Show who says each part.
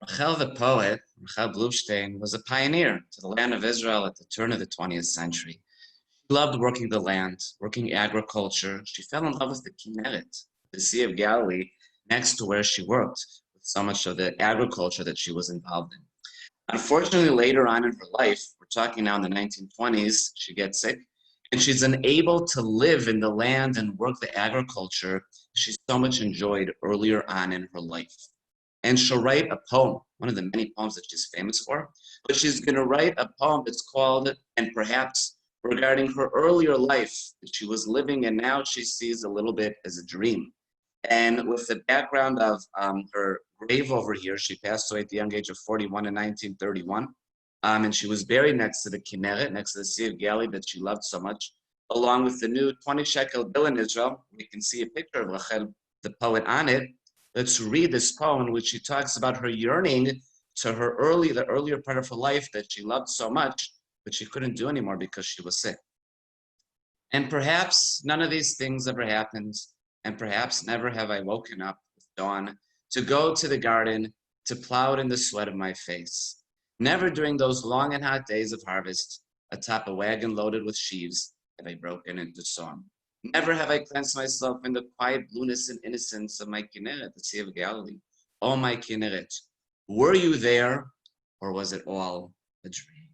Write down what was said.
Speaker 1: Rachel the poet, Rachel Blumstein, was a pioneer to the land of Israel at the turn of the 20th century. She loved working the land, working agriculture. She fell in love with the Kinneret, the Sea of Galilee, next to where she worked, with so much of the agriculture that she was involved in. Unfortunately, later on in her life, we're talking now in the 1920s, she gets sick, and she's unable to live in the land and work the agriculture she so much enjoyed earlier on in her life. And she'll write a poem, one of the many poems that she's famous for, but she's going to write a poem that's called, and perhaps regarding her earlier life that she was living, and now she sees a little bit as a dream. And with the background of her grave over here, she passed away at the young age of 41 in 1931. And she was buried next to the Kinneret, next to the Sea of Galilee that she loved so much, along with the new 20 shekel bill in Israel. We can see a picture of Rachel, the poet, on it. Let's read this poem in which she talks about her yearning to the earlier part of her life that she loved so much, but she couldn't do anymore because she was sick. And perhaps none of these things ever happened, and perhaps never have I woken up with dawn to go to the garden, to plow it in the sweat of my face. Never during those long and hot days of harvest, atop a wagon loaded with sheaves, have I broken into song. Never have I cleansed myself in the quiet blueness and innocence of my Kinneret, the Sea of Galilee. Oh, my Kinneret, were you there, or was it all a dream?